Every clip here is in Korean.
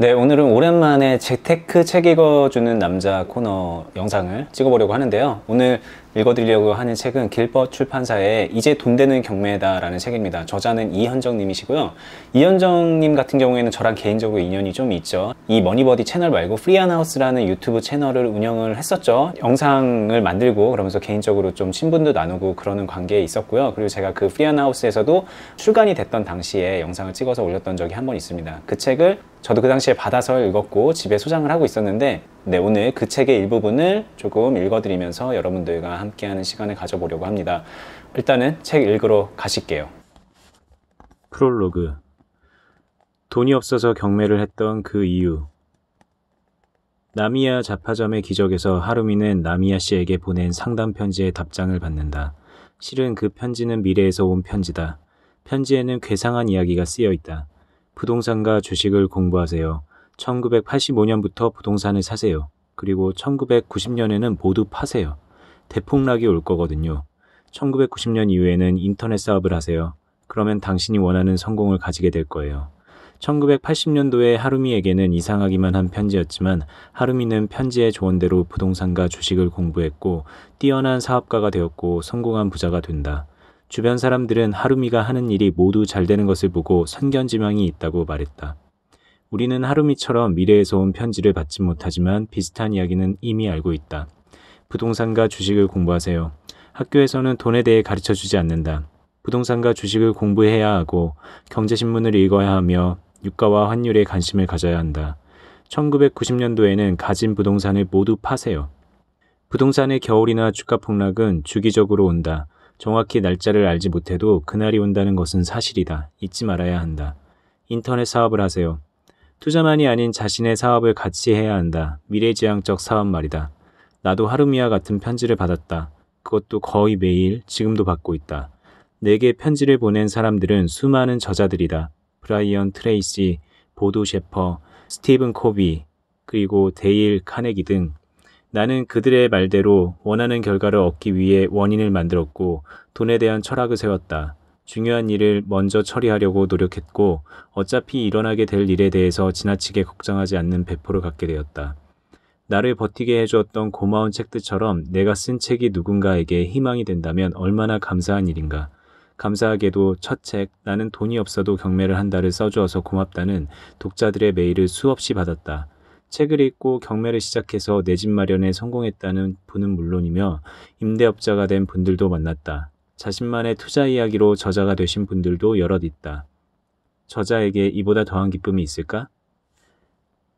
네, 오늘은 오랜만에 재테크 책 읽어주는 남자 코너 영상을 찍어보려고 하는데요. 오늘 읽어드리려고 하는 책은 길벗 출판사의 이제 돈 되는 경매다라는 책입니다. 저자는 이현정 님이시고요. 이현정 님 같은 경우에는 저랑 개인적으로 인연이 좀 있죠. 이 머니버디 채널 말고 프리한하우스라는 유튜브 채널을 운영을 했었죠. 영상을 만들고 그러면서 개인적으로 좀 친분도 나누고 그러는 관계에 있었고요. 그리고 제가 그 프리한하우스에서도 출간이 됐던 당시에 영상을 찍어서 올렸던 적이 한 번 있습니다. 그 책을 저도 그 당시에 받아서 읽었고 집에 소장을 하고 있었는데, 네, 오늘 그 책의 일부분을 조금 읽어드리면서 여러분들과 함께하는 시간을 가져보려고 합니다. 일단은 책 읽으러 가실게요. 프롤로그. 돈이 없어서 경매를 했던 그 이유. 나미야 잡화점의 기적에서 하루미는 나미야 씨에게 보낸 상담 편지의 답장을 받는다. 실은 그 편지는 미래에서 온 편지다. 편지에는 괴상한 이야기가 쓰여 있다. 부동산과 주식을 공부하세요. 1985년부터 부동산을 사세요. 그리고 1990년에는 모두 파세요. 대폭락이 올 거거든요. 1990년 이후에는 인터넷 사업을 하세요. 그러면 당신이 원하는 성공을 가지게 될 거예요. 1980년도에 하루미에게는 이상하기만 한 편지였지만 하루미는 편지의 조언대로 부동산과 주식을 공부했고 뛰어난 사업가가 되었고 성공한 부자가 된다. 주변 사람들은 하루미가 하는 일이 모두 잘 되는 것을 보고 선견지망이 있다고 말했다. 우리는 하루미처럼 미래에서 온 편지를 받지 못하지만 비슷한 이야기는 이미 알고 있다. 부동산과 주식을 공부하세요. 학교에서는 돈에 대해 가르쳐주지 않는다. 부동산과 주식을 공부해야 하고 경제신문을 읽어야 하며 유가와 환율에 관심을 가져야 한다. 1990년도에는 가진 부동산을 모두 파세요. 부동산의 겨울이나 주가 폭락은 주기적으로 온다. 정확히 날짜를 알지 못해도 그날이 온다는 것은 사실이다. 잊지 말아야 한다. 인터넷 사업을 하세요. 투자만이 아닌 자신의 사업을 같이 해야 한다. 미래지향적 사업 말이다. 나도 하루미와 같은 편지를 받았다. 그것도 거의 매일, 지금도 받고 있다. 내게 편지를 보낸 사람들은 수많은 저자들이다. 브라이언 트레이시, 보도 셰퍼, 스티븐 코비, 그리고 데일 카네기 등. 나는 그들의 말대로 원하는 결과를 얻기 위해 원인을 만들었고 돈에 대한 철학을 세웠다. 중요한 일을 먼저 처리하려고 노력했고 어차피 일어나게 될 일에 대해서 지나치게 걱정하지 않는 배포를 갖게 되었다. 나를 버티게 해주었던 고마운 책들처럼 내가 쓴 책이 누군가에게 희망이 된다면 얼마나 감사한 일인가. 감사하게도 첫 책 나는 돈이 없어도 경매를 한다를 써주어서 고맙다는 독자들의 메일을 수없이 받았다. 책을 읽고 경매를 시작해서 내 집 마련에 성공했다는 분은 물론이며 임대업자가 된 분들도 만났다. 자신만의 투자 이야기로 저자가 되신 분들도 여럿 있다. 저자에게 이보다 더한 기쁨이 있을까?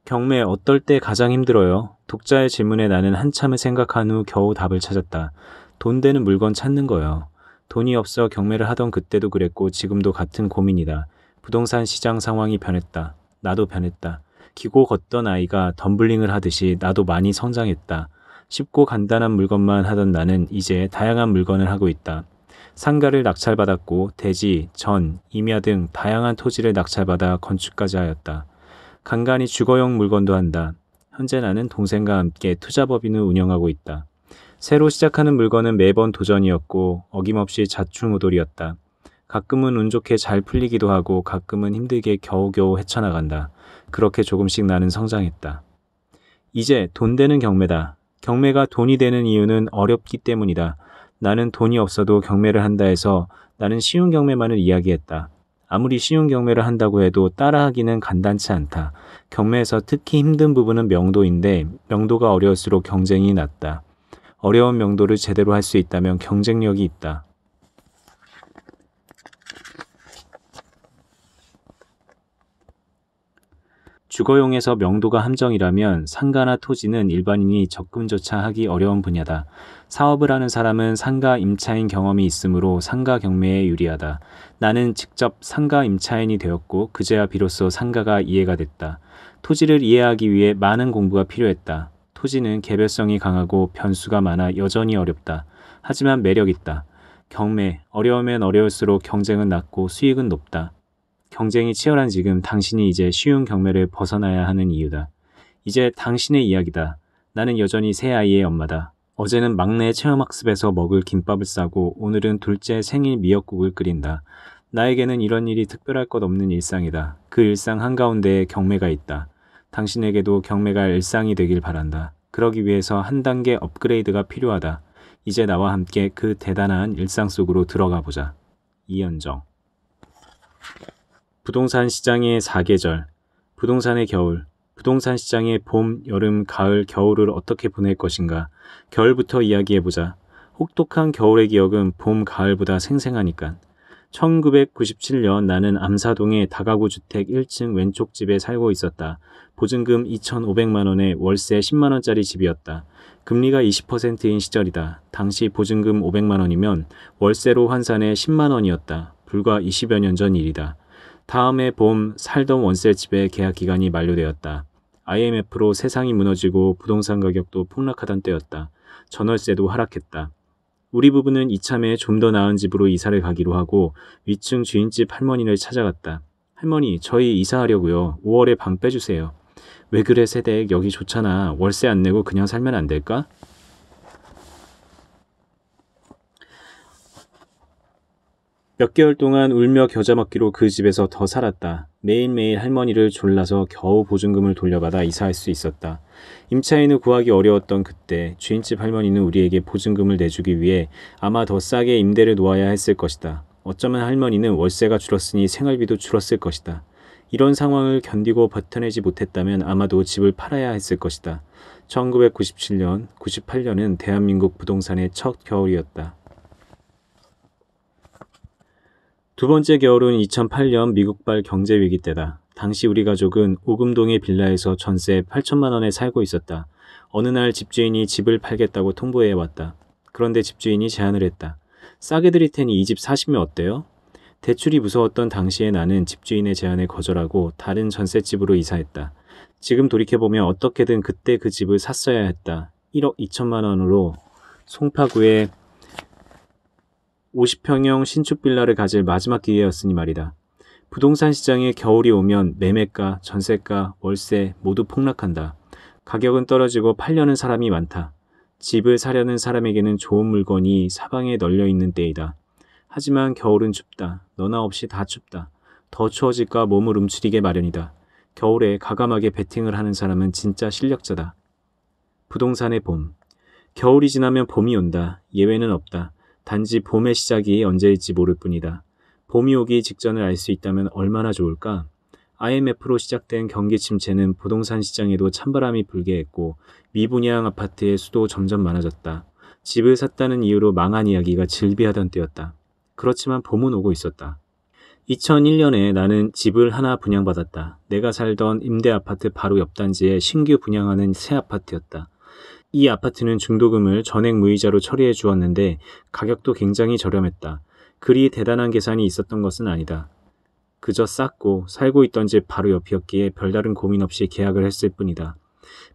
경매 어떨 때 가장 힘들어요? 독자의 질문에 나는 한참을 생각한 후 겨우 답을 찾았다. 돈 되는 물건 찾는 거요. 돈이 없어 경매를 하던 그때도 그랬고 지금도 같은 고민이다. 부동산 시장 상황이 변했다. 나도 변했다. 기고 걷던 아이가 덤블링을 하듯이 나도 많이 성장했다. 쉽고 간단한 물건만 하던 나는 이제 다양한 물건을 하고 있다. 상가를 낙찰받았고 대지, 전, 임야 등 다양한 토지를 낙찰받아 건축까지 하였다. 간간히 주거용 물건도 한다. 현재 나는 동생과 함께 투자법인을 운영하고 있다. 새로 시작하는 물건은 매번 도전이었고 어김없이 자충우돌이었다. 가끔은 운 좋게 잘 풀리기도 하고 가끔은 힘들게 겨우겨우 헤쳐나간다. 그렇게 조금씩 나는 성장했다. 이제 돈 되는 경매다. 경매가 돈이 되는 이유는 어렵기 때문이다. 나는 돈이 없어도 경매를 한다 해서 나는 쉬운 경매만을 이야기했다. 아무리 쉬운 경매를 한다고 해도 따라하기는 간단치 않다. 경매에서 특히 힘든 부분은 명도인데 명도가 어려울수록 경쟁이 낮다. 어려운 명도를 제대로 할 수 있다면 경쟁력이 있다. 주거용에서 명도가 함정이라면 상가나 토지는 일반인이 접근조차 하기 어려운 분야다. 사업을 하는 사람은 상가 임차인 경험이 있으므로 상가 경매에 유리하다. 나는 직접 상가 임차인이 되었고 그제야 비로소 상가가 이해가 됐다. 토지를 이해하기 위해 많은 공부가 필요했다. 토지는 개별성이 강하고 변수가 많아 여전히 어렵다. 하지만 매력있다. 경매, 어려우면 어려울수록 경쟁은 낮고 수익은 높다. 경쟁이 치열한 지금 당신이 이제 쉬운 경매를 벗어나야 하는 이유다. 이제 당신의 이야기다. 나는 여전히 새 아이의 엄마다. 어제는 막내 체험학습에서 먹을 김밥을 싸고 오늘은 둘째 생일 미역국을 끓인다. 나에게는 이런 일이 특별할 것 없는 일상이다. 그 일상 한가운데에 경매가 있다. 당신에게도 경매가 일상이 되길 바란다. 그러기 위해서 한 단계 업그레이드가 필요하다. 이제 나와 함께 그 대단한 일상 속으로 들어가 보자. 이현정. 부동산 시장의 4계절. 부동산의 겨울. 부동산 시장의 봄, 여름, 가을, 겨울을 어떻게 보낼 것인가. 겨울부터 이야기해보자. 혹독한 겨울의 기억은 봄, 가을보다 생생하니까. 1997년 나는 암사동의 다가구 주택 1층 왼쪽 집에 살고 있었다. 보증금 2,500만 원에 월세 10만 원짜리 집이었다. 금리가 20%인 시절이다. 당시 보증금 500만 원이면 월세로 환산해 10만 원이었다. 불과 20여 년 전 일이다. 다음해 봄 살던 원세집의 계약 기간이 만료되었다. IMF로 세상이 무너지고 부동산 가격도 폭락하던 때였다. 전월세도 하락했다. 우리 부부는 이참에 좀 더 나은 집으로 이사를 가기로 하고 위층 주인집 할머니를 찾아갔다. 할머니, 저희 이사하려고요. 5월에 방 빼주세요. 왜 그래 세댁, 여기 좋잖아. 월세 안 내고 그냥 살면 안 될까? 몇 개월 동안 울며 겨자 먹기로 그 집에서 더 살았다. 매일매일 할머니를 졸라서 겨우 보증금을 돌려받아 이사할 수 있었다. 임차인을 구하기 어려웠던 그때 주인집 할머니는 우리에게 보증금을 내주기 위해 아마 더 싸게 임대를 놓아야 했을 것이다. 어쩌면 할머니는 월세가 줄었으니 생활비도 줄었을 것이다. 이런 상황을 견디고 버텨내지 못했다면 아마도 집을 팔아야 했을 것이다. 1997년, 98년은 대한민국 부동산의 첫 겨울이었다. 두 번째 겨울은 2008년 미국발 경제위기 때다. 당시 우리 가족은 오금동의 빌라에서 전세 8천만 원에 살고 있었다. 어느 날 집주인이 집을 팔겠다고 통보해왔다. 그런데 집주인이 제안을 했다. 싸게 드릴 테니 이 집 사시면 어때요? 대출이 무서웠던 당시에 나는 집주인의 제안을 거절하고 다른 전셋집으로 이사했다. 지금 돌이켜보면 어떻게든 그때 그 집을 샀어야 했다. 1억 2천만 원으로 송파구에 50평형 신축 빌라를 가질 마지막 기회였으니 말이다. 부동산 시장에 겨울이 오면 매매가, 전세가, 월세 모두 폭락한다. 가격은 떨어지고 팔려는 사람이 많다. 집을 사려는 사람에게는 좋은 물건이 사방에 널려 있는 때이다. 하지만 겨울은 춥다. 너나 없이 다 춥다. 더 추워질까 몸을 움츠리게 마련이다. 겨울에 가감하게 베팅을 하는 사람은 진짜 실력자다. 부동산의 봄. 겨울이 지나면 봄이 온다. 예외는 없다. 단지 봄의 시작이 언제일지 모를 뿐이다. 봄이 오기 직전을 알 수 있다면 얼마나 좋을까? IMF로 시작된 경기 침체는 부동산 시장에도 찬바람이 불게 했고 미분양 아파트의 수도 점점 많아졌다. 집을 샀다는 이유로 망한 이야기가 즐비하던 때였다. 그렇지만 봄은 오고 있었다. 2001년에 나는 집을 하나 분양받았다. 내가 살던 임대 아파트 바로 옆 단지에 신규 분양하는 새 아파트였다. 이 아파트는 중도금을 전액 무이자로 처리해 주었는데 가격도 굉장히 저렴했다. 그리 대단한 계산이 있었던 것은 아니다. 그저 쌌고 살고 있던 집 바로 옆이었기에 별다른 고민 없이 계약을 했을 뿐이다.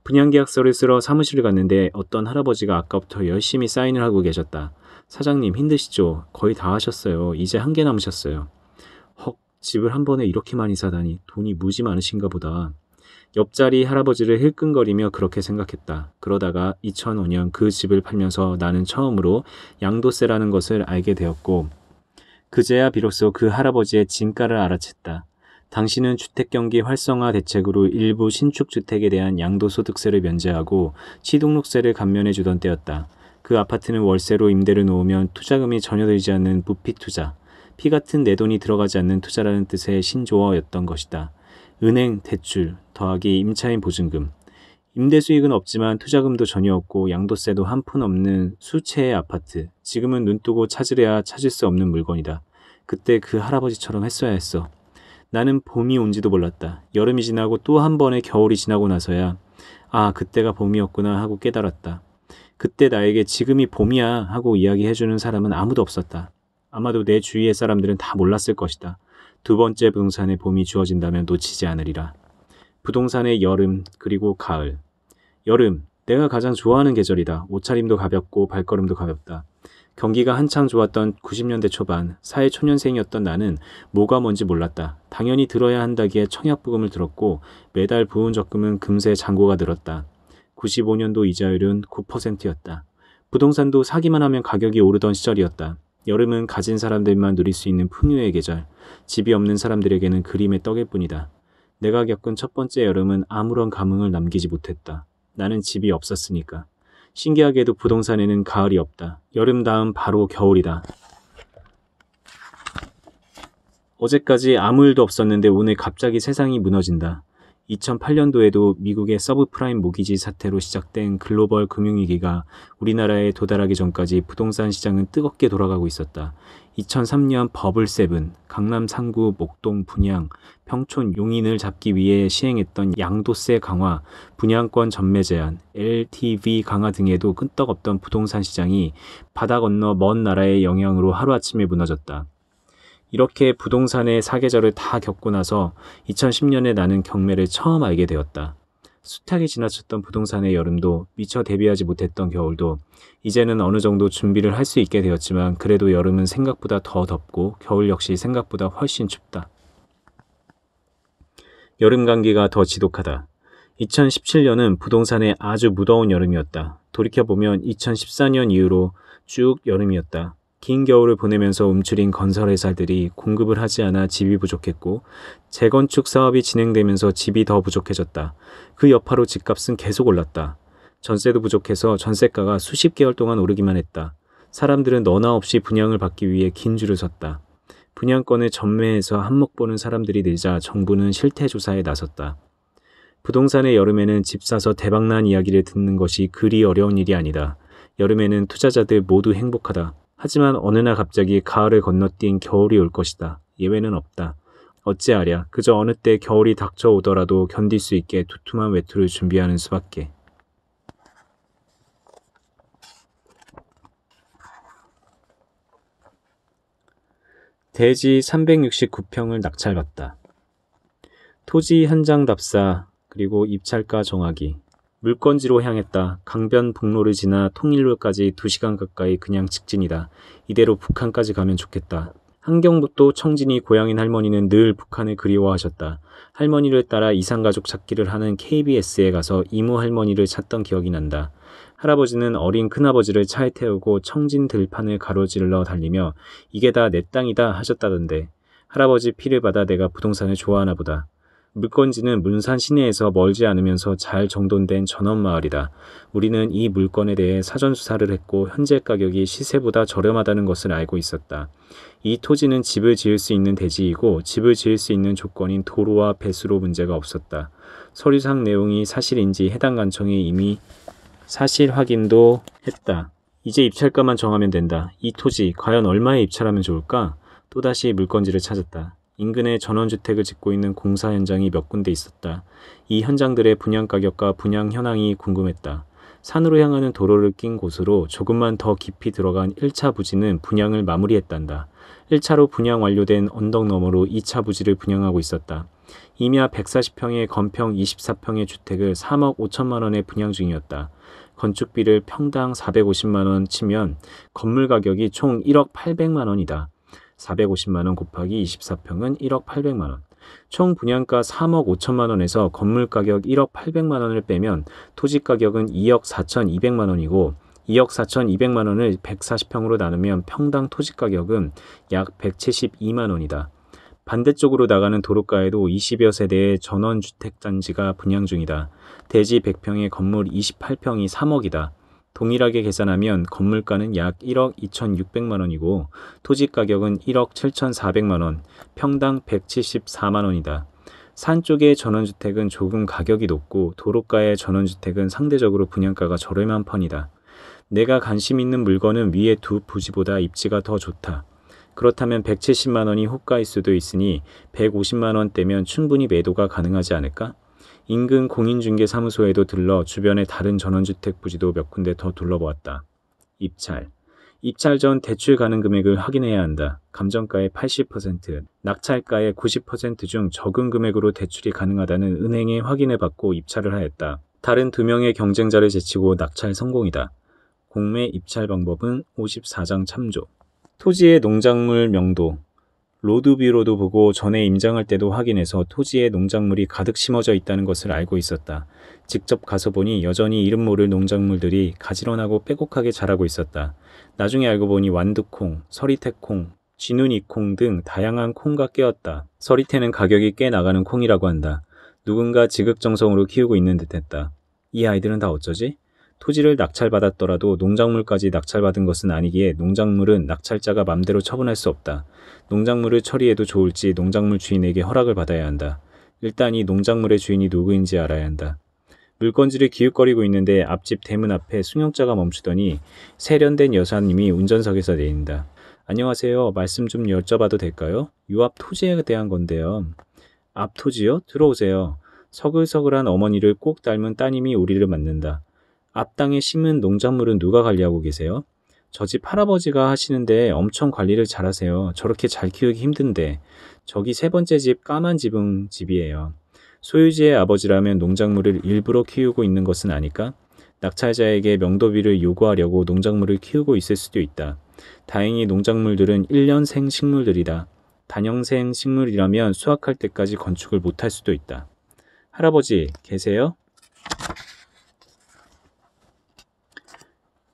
분양계약서를 쓰러 사무실을 갔는데 어떤 할아버지가 아까부터 열심히 사인을 하고 계셨다. 사장님 힘드시죠? 거의 다 하셨어요. 이제 한 개 남으셨어요. 헉, 집을 한 번에 이렇게 많이 사다니 돈이 무지 많으신가 보다. 옆자리 할아버지를 힐끔거리며 그렇게 생각했다. 그러다가 2005년 그 집을 팔면서 나는 처음으로 양도세라는 것을 알게 되었고 그제야 비로소 그 할아버지의 진가를 알아챘다. 당신은 주택경기 활성화 대책으로 일부 신축주택에 대한 양도소득세를 면제하고 취등록세를 감면해 주던 때였다. 그 아파트는 월세로 임대를 놓으면 투자금이 전혀 들지 않는 부피투자, 피 같은 내 돈이 들어가지 않는 투자라는 뜻의 신조어였던 것이다. 은행 대출 더하기 임차인 보증금. 임대 수익은 없지만 투자금도 전혀 없고 양도세도 한 푼 없는 수채의 아파트. 지금은 눈 뜨고 찾으려야 찾을 수 없는 물건이다. 그때 그 할아버지처럼 했어야 했어. 나는 봄이 온지도 몰랐다. 여름이 지나고 또 한 번의 겨울이 지나고 나서야 아, 그때가 봄이었구나 하고 깨달았다. 그때 나에게 지금이 봄이야 하고 이야기해주는 사람은 아무도 없었다. 아마도 내 주위의 사람들은 다 몰랐을 것이다. 두 번째 부동산의 봄이 주어진다면 놓치지 않으리라. 부동산의 여름 그리고 가을. 여름, 내가 가장 좋아하는 계절이다. 옷차림도 가볍고 발걸음도 가볍다. 경기가 한창 좋았던 90년대 초반, 사회초년생이었던 나는 뭐가 뭔지 몰랐다. 당연히 들어야 한다기에 청약부금을 들었고 매달 부은 적금은 금세 잔고가 늘었다. 95년도 이자율은 9%였다. 부동산도 사기만 하면 가격이 오르던 시절이었다. 여름은 가진 사람들만 누릴 수 있는 풍요의 계절, 집이 없는 사람들에게는 그림의 떡일 뿐이다. 내가 겪은 첫 번째 여름은 아무런 감흥을 남기지 못했다. 나는 집이 없었으니까. 신기하게도 부동산에는 가을이 없다. 여름 다음 바로 겨울이다. 어제까지 아무 일도 없었는데 오늘 갑자기 세상이 무너진다. 2008년도에도 미국의 서브프라임 모기지 사태로 시작된 글로벌 금융위기가 우리나라에 도달하기 전까지 부동산 시장은 뜨겁게 돌아가고 있었다. 2003년 버블7, 강남 상구, 목동, 분양, 평촌, 용인을 잡기 위해 시행했던 양도세 강화, 분양권 전매 제한, LTV 강화 등에도 끄떡없던 부동산 시장이 바다 건너 먼 나라의 영향으로 하루아침에 무너졌다. 이렇게 부동산의 사계절을 다 겪고 나서 2010년에 나는 경매를 처음 알게 되었다. 숱하게 지나쳤던 부동산의 여름도 미처 대비하지 못했던 겨울도 이제는 어느 정도 준비를 할 수 있게 되었지만 그래도 여름은 생각보다 더 덥고 겨울 역시 생각보다 훨씬 춥다. 여름 감기가 더 지독하다. 2017년은 부동산의 아주 무더운 여름이었다. 돌이켜보면 2014년 이후로 쭉 여름이었다. 긴 겨울을 보내면서 움츠린 건설회사들이 공급을 하지 않아 집이 부족했고 재건축 사업이 진행되면서 집이 더 부족해졌다. 그 여파로 집값은 계속 올랐다. 전세도 부족해서 전세가가 수십 개월 동안 오르기만 했다. 사람들은 너나 없이 분양을 받기 위해 긴 줄을 섰다. 분양권을 전매해서 한몫 보는 사람들이 늘자 정부는 실태조사에 나섰다. 부동산의 여름에는 집 사서 대박난 이야기를 듣는 것이 그리 어려운 일이 아니다. 여름에는 투자자들 모두 행복하다. 하지만 어느 날 갑자기 가을을 건너뛴 겨울이 올 것이다. 예외는 없다. 어찌하랴. 그저 어느 때 겨울이 닥쳐오더라도 견딜 수 있게 두툼한 외투를 준비하는 수밖에. 대지 369평을 낙찰받다. 토지 현장 답사 그리고 입찰가 정하기. 물건지로 향했다. 강변 북로를 지나 통일로까지 2시간 가까이 그냥 직진이다. 이대로 북한까지 가면 좋겠다. 한경북도 청진이 고향인 할머니는 늘 북한을 그리워하셨다. 할머니를 따라 이산가족 찾기를 하는 KBS에 가서 이모 할머니를 찾던 기억이 난다. 할아버지는 어린 큰아버지를 차에 태우고 청진 들판을 가로질러 달리며 이게 다 내 땅이다 하셨다던데. 할아버지 피를 받아 내가 부동산을 좋아하나 보다. 물건지는 문산 시내에서 멀지 않으면서 잘 정돈된 전원마을이다. 우리는 이 물건에 대해 사전 수사를 했고 현재 가격이 시세보다 저렴하다는 것을 알고 있었다. 이 토지는 집을 지을 수 있는 대지이고 집을 지을 수 있는 조건인 도로와 배수로 문제가 없었다. 서류상 내용이 사실인지 해당 관청이 이미 사실 확인도 했다. 이제 입찰가만 정하면 된다. 이 토지 과연 얼마에 입찰하면 좋을까? 또다시 물건지를 찾았다. 인근에 전원주택을 짓고 있는 공사 현장이 몇 군데 있었다. 이 현장들의 분양 가격과 분양 현황이 궁금했다. 산으로 향하는 도로를 낀 곳으로 조금만 더 깊이 들어간 1차 부지는 분양을 마무리했단다. 1차로 분양 완료된 언덕 너머로 2차 부지를 분양하고 있었다. 임야 140평의 건평 24평의 주택을 3억 5천만 원에 분양 중이었다. 건축비를 평당 450만 원 치면 건물 가격이 총 1억 800만 원이다. 450만 원 곱하기 24평은 1억 800만 원. 총 분양가 3억 5천만 원에서 건물 가격 1억 800만 원을 빼면 토지 가격은 2억 4,200만 원이고 2억 4,200만 원을 140평으로 나누면 평당 토지 가격은 약 172만 원이다. 반대쪽으로 나가는 도로가에도 20여 세대의 전원주택단지가 분양 중이다. 대지 100평의 건물 28평이 3억이다. 동일하게 계산하면 건물가는 약 1억 2,600만 원이고 토지 가격은 1억 7,400만 원, 평당 174만 원이다. 산 쪽의 전원주택은 조금 가격이 높고 도로가의 전원주택은 상대적으로 분양가가 저렴한 편이다. 내가 관심 있는 물건은 위에 두 부지보다 입지가 더 좋다. 그렇다면 170만 원이 호가일 수도 있으니 150만 원대면 충분히 매도가 가능하지 않을까? 인근 공인중개사무소에도 들러 주변의 다른 전원주택 부지도 몇 군데 더 둘러보았다. 입찰. 입찰 전 대출 가능 금액을 확인해야 한다. 감정가의 80%, 낙찰가의 90% 중 적은 금액으로 대출이 가능하다는 은행에 확인을 받고 입찰을 하였다. 다른 2명의 경쟁자를 제치고 낙찰 성공이다. 공매 입찰 방법은 54장 참조. 토지의 농작물 명도. 로드뷰로도 보고 전에 임장할 때도 확인해서 토지에 농작물이 가득 심어져 있다는 것을 알고 있었다. 직접 가서 보니 여전히 이름 모를 농작물들이 가지런하고 빼곡하게 자라고 있었다. 나중에 알고 보니 완두콩, 서리태콩, 쥐눈이콩 등 다양한 콩과 깨었다. 서리태는 가격이 꽤 나가는 콩이라고 한다. 누군가 지극정성으로 키우고 있는 듯했다. 이 아이들은 다 어쩌지? 토지를 낙찰받았더라도 농작물까지 낙찰받은 것은 아니기에 농작물은 낙찰자가 맘대로 처분할 수 없다. 농작물을 처리해도 좋을지 농작물 주인에게 허락을 받아야 한다. 일단 이 농작물의 주인이 누구인지 알아야 한다. 물건지를 기웃거리고 있는데 앞집 대문 앞에 승용차가 멈추더니 세련된 여사님이 운전석에서 내린다. 안녕하세요. 말씀 좀 여쭤봐도 될까요? 요 앞 토지에 대한 건데요. 앞 토지요? 들어오세요. 서글서글한 어머니를 꼭 닮은 따님이 우리를 맞는다. 앞 땅에 심은 농작물은 누가 관리하고 계세요? 저 집 할아버지가 하시는데 엄청 관리를 잘하세요. 저렇게 잘 키우기 힘든데. 저기 세 번째 집 까만 집은 집이에요. 소유지의 아버지라면 농작물을 일부러 키우고 있는 것은 아닐까? 낙찰자에게 명도비를 요구하려고 농작물을 키우고 있을 수도 있다. 다행히 농작물들은 1년생 식물들이다. 단형생 식물이라면 수확할 때까지 건축을 못할 수도 있다. 할아버지, 계세요?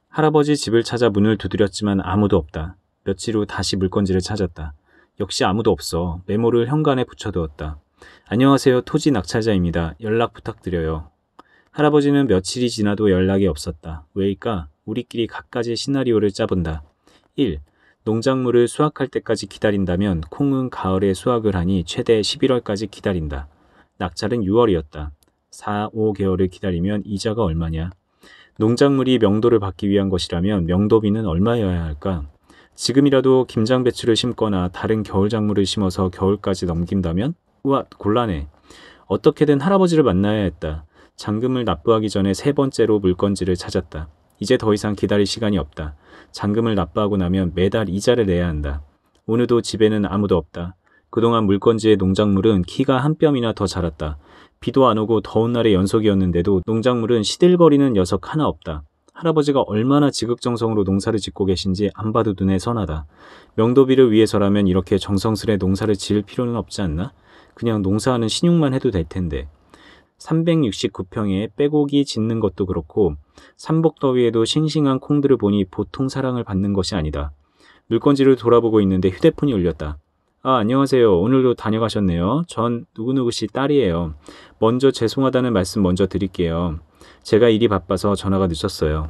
할아버지 집을 찾아 문을 두드렸지만 아무도 없다. 며칠 후 다시 물건지를 찾았다. 역시 아무도 없어. 메모를 현관에 붙여두었다. 안녕하세요. 토지 낙찰자입니다. 연락 부탁드려요. 할아버지는 며칠이 지나도 연락이 없었다. 왜일까? 우리끼리 갖가지 시나리오를 짜본다. 1. 농작물을 수확할 때까지 기다린다면 콩은 가을에 수확을 하니 최대 11월까지 기다린다. 낙찰은 6월이었다. 4, 5개월을 기다리면 이자가 얼마냐? 농작물이 명도를 받기 위한 것이라면 명도비는 얼마여야 할까? 지금이라도 김장배추를 심거나 다른 겨울작물을 심어서 겨울까지 넘긴다면? 우와, 곤란해. 어떻게든 할아버지를 만나야 했다. 잔금을 납부하기 전에 세 번째로 물건지를 찾았다. 이제 더 이상 기다릴 시간이 없다. 잔금을 납부하고 나면 매달 이자를 내야 한다. 오늘도 집에는 아무도 없다. 그동안 물건지의 농작물은 키가 한 뼘이나 더 자랐다. 비도 안 오고 더운 날의 연속이었는데도 농작물은 시들거리는 녀석 하나 없다. 할아버지가 얼마나 지극정성으로 농사를 짓고 계신지 안 봐도 눈에 선하다. 명도비를 위해서라면 이렇게 정성스레 농사를 지을 필요는 없지 않나? 그냥 농사하는 신용만 해도 될 텐데. 369평에 빼곡이 짓는 것도 그렇고 삼복더위에도 싱싱한 콩들을 보니 보통 사랑을 받는 것이 아니다. 물건지를 돌아보고 있는데 휴대폰이 울렸다. 아, 안녕하세요. 오늘도 다녀가셨네요. 전 누구누구씨 딸이에요. 먼저 죄송하다는 말씀 먼저 드릴게요. 제가 일이 바빠서 전화가 늦었어요.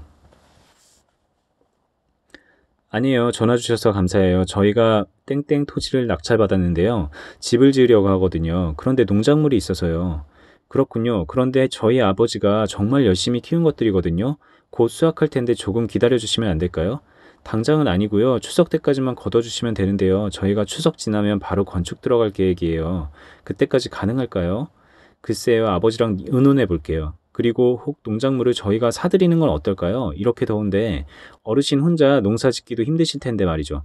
아니에요. 전화 주셔서 감사해요. 저희가 땡땡 토지를 낙찰받았는데요. 집을 지으려고 하거든요. 그런데 농작물이 있어서요. 그렇군요. 그런데 저희 아버지가 정말 열심히 키운 것들이거든요. 곧 수확할 텐데 조금 기다려주시면 안 될까요? 당장은 아니고요. 추석 때까지만 걷어주시면 되는데요. 저희가 추석 지나면 바로 건축 들어갈 계획이에요. 그때까지 가능할까요? 글쎄요. 아버지랑 의논해 볼게요. 그리고 혹 농작물을 저희가 사드리는 건 어떨까요? 이렇게 더운데 어르신 혼자 농사 짓기도 힘드실 텐데 말이죠.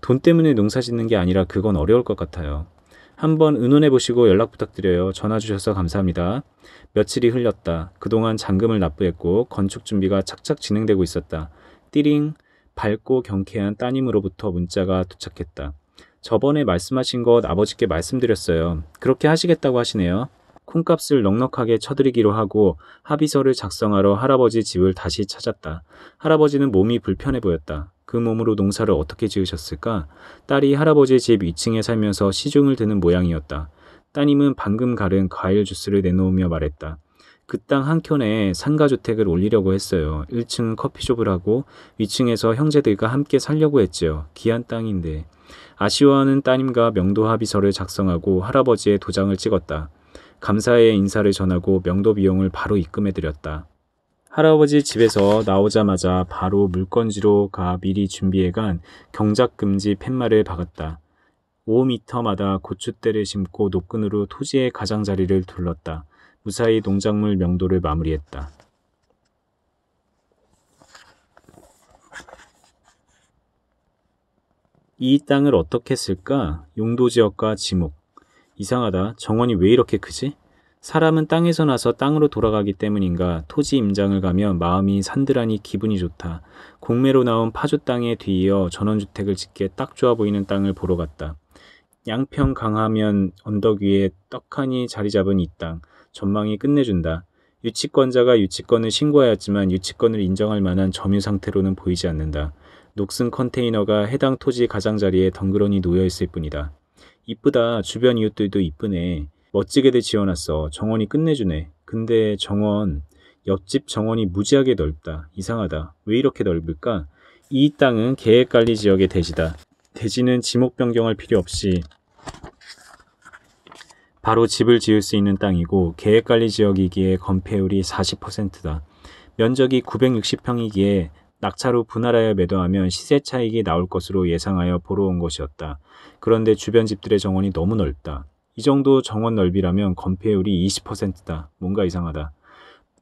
돈 때문에 농사 짓는 게 아니라 그건 어려울 것 같아요. 한번 의논해 보시고 연락 부탁드려요. 전화 주셔서 감사합니다. 며칠이 흘렀다. 그동안 잔금을 납부했고 건축 준비가 착착 진행되고 있었다. 띠링. 밝고 경쾌한 따님으로부터 문자가 도착했다. 저번에 말씀하신 것 아버지께 말씀드렸어요. 그렇게 하시겠다고 하시네요. 콩값을 넉넉하게 쳐드리기로 하고 합의서를 작성하러 할아버지 집을 다시 찾았다. 할아버지는 몸이 불편해 보였다. 그 몸으로 농사를 어떻게 지으셨을까? 딸이 할아버지 집 2층에 살면서 시중을 드는 모양이었다. 따님은 방금 갈은 과일 주스를 내놓으며 말했다. 그 땅 한켠에 상가주택을 올리려고 했어요. 1층은 커피숍을 하고 위층에서 형제들과 함께 살려고 했지요. 귀한 땅인데. 아쉬워하는 따님과 명도 합의서를 작성하고 할아버지의 도장을 찍었다. 감사의 인사를 전하고 명도 비용을 바로 입금해드렸다. 할아버지 집에서 나오자마자 바로 물건지로 가 미리 준비해간 경작금지 팻말을 박았다. 5m마다 고추대를 심고 노끈으로 토지의 가장자리를 둘렀다. 무사히 농작물 명도를 마무리했다. 이 땅을 어떻게 쓸까? 용도지역과 지목. 이상하다. 정원이 왜 이렇게 크지? 사람은 땅에서 나서 땅으로 돌아가기 때문인가 토지 임장을 가면 마음이 산들하니 기분이 좋다. 공매로 나온 파주 땅에 뒤이어 전원주택을 짓기에 딱 좋아 보이는 땅을 보러 갔다. 양평 강하면 언덕 위에 떡하니 자리 잡은 이 땅. 전망이 끝내준다. 유치권자가 유치권을 신고하였지만 유치권을 인정할 만한 점유 상태로는 보이지 않는다. 녹슨 컨테이너가 해당 토지 가장자리에 덩그러니 놓여있을 뿐이다. 이쁘다. 주변 이웃들도 이쁘네. 멋지게들 지어놨어. 정원이 끝내주네. 근데 정원, 옆집 정원이 무지하게 넓다. 이상하다. 왜 이렇게 넓을까? 이 땅은 계획관리지역의 대지다. 대지는 지목 변경할 필요 없이 바로 집을 지을 수 있는 땅이고 계획관리지역이기에 건폐율이 40%다. 면적이 960평이기에 낙차로 분할하여 매도하면 시세 차익이 나올 것으로 예상하여 보러 온 것이었다. 그런데 주변 집들의 정원이 너무 넓다. 이 정도 정원 넓이라면 건폐율이 20%다. 뭔가 이상하다.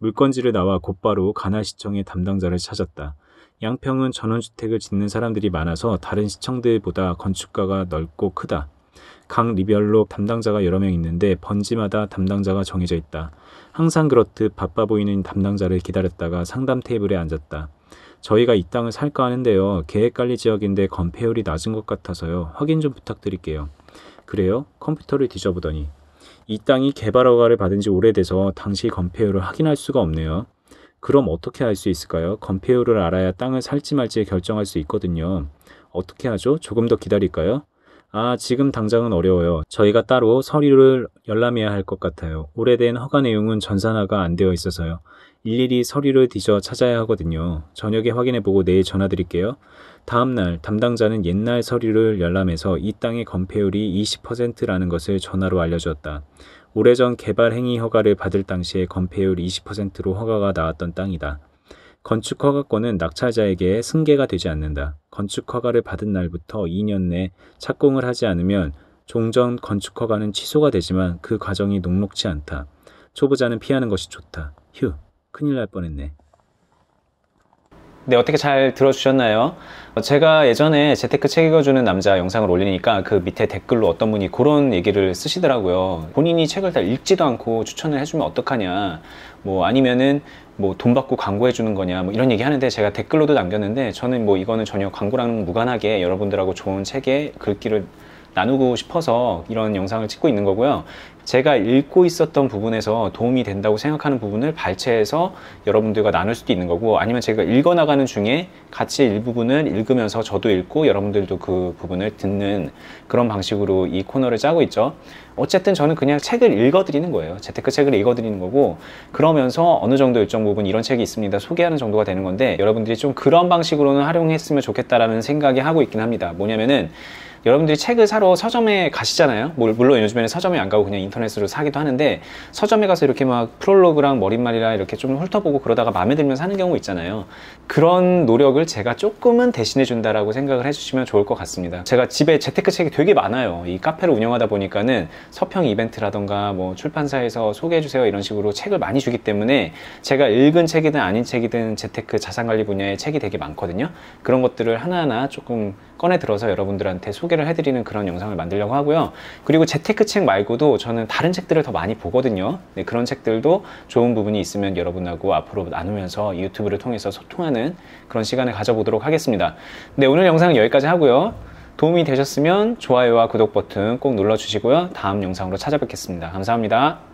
물건지를 나와 곧바로 가나시청의 담당자를 찾았다. 양평은 전원주택을 짓는 사람들이 많아서 다른 시청들보다 건축가가 넓고 크다. 각 리별로 담당자가 여러 명 있는데 번지마다 담당자가 정해져 있다. 항상 그렇듯 바빠 보이는 담당자를 기다렸다가 상담 테이블에 앉았다. 저희가 이 땅을 살까 하는데요. 계획관리지역인데 건폐율이 낮은 것 같아서요. 확인 좀 부탁드릴게요. 그래요? 컴퓨터를 뒤져보더니 이 땅이 개발허가를 받은 지 오래돼서 당시 건폐율을 확인할 수가 없네요. 그럼 어떻게 알 수 있을까요? 건폐율을 알아야 땅을 살지 말지 결정할 수 있거든요. 어떻게 하죠? 조금 더 기다릴까요? 아, 지금 당장은 어려워요. 저희가 따로 서류를 열람해야 할 것 같아요. 오래된 허가 내용은 전산화가 안 되어 있어서요. 일일이 서류를 뒤져 찾아야 하거든요. 저녁에 확인해보고 내일 전화드릴게요. 다음날 담당자는 옛날 서류를 열람해서 이 땅의 건폐율이 20%라는 것을 전화로 알려주었다. 오래전 개발행위 허가를 받을 당시에 건폐율 20%로 허가가 나왔던 땅이다. 건축허가권은 낙찰자에게 승계가 되지 않는다. 건축허가를 받은 날부터 2년 내 착공을 하지 않으면 종전 건축허가는 취소가 되지만 그 과정이 녹록지 않다. 초보자는 피하는 것이 좋다. 휴, 큰일 날 뻔했네. 네, 어떻게 잘 들어주셨나요? 제가 예전에 재테크 책 읽어주는 남자 영상을 올리니까 그 밑에 댓글로 어떤 분이 그런 얘기를 쓰시더라고요. 본인이 책을 다 읽지도 않고 추천을 해주면 어떡하냐, 뭐 아니면은 뭐 돈 받고 광고해 주는 거냐, 뭐 이런 얘기 하는데, 제가 댓글로도 남겼는데 저는 뭐 이거는 전혀 광고랑 무관하게 여러분들하고 좋은 책의 글귀를 나누고 싶어서 이런 영상을 찍고 있는 거고요. 제가 읽고 있었던 부분에서 도움이 된다고 생각하는 부분을 발췌해서 여러분들과 나눌 수도 있는 거고, 아니면 제가 읽어나가는 중에 같이 일부분을 읽으면서 저도 읽고 여러분들도 그 부분을 듣는 그런 방식으로 이 코너를 짜고 있죠. 어쨌든 저는 그냥 책을 읽어드리는 거예요. 재테크 책을 읽어드리는 거고, 그러면서 어느 정도 일정 부분 이런 책이 있습니다 소개하는 정도가 되는 건데, 여러분들이 좀 그런 방식으로는 활용했으면 좋겠다라는 생각이 하고 있긴 합니다. 뭐냐면은 여러분들이 책을 사러 서점에 가시잖아요. 물론 요즘에는 서점에 안 가고 그냥 인터넷으로 사기도 하는데, 서점에 가서 이렇게 막 프롤로그랑 머릿말이랑 이렇게 좀 훑어보고 그러다가 마음에 들면 사는 경우 있잖아요. 그런 노력을 제가 조금은 대신해 준다라고 생각을 해주시면 좋을 것 같습니다. 제가 집에 재테크 책이 되게 많아요. 이 카페를 운영하다 보니까는 서평 이벤트라던가 뭐 출판사에서 소개해주세요 이런 식으로 책을 많이 주기 때문에 제가 읽은 책이든 아닌 책이든 재테크 자산관리 분야의 책이 되게 많거든요. 그런 것들을 하나하나 조금 꺼내 들어서 여러분들한테 소개를 해드리는 그런 영상을 만들려고 하고요. 그리고 재테크 책 말고도 저는 다른 책들을 더 많이 보거든요. 네, 그런 책들도 좋은 부분이 있으면 여러분하고 앞으로 나누면서 유튜브를 통해서 소통하는 그런 시간을 가져보도록 하겠습니다. 네, 오늘 영상은 여기까지 하고요. 도움이 되셨으면 좋아요와 구독 버튼 꼭 눌러주시고요. 다음 영상으로 찾아뵙겠습니다. 감사합니다.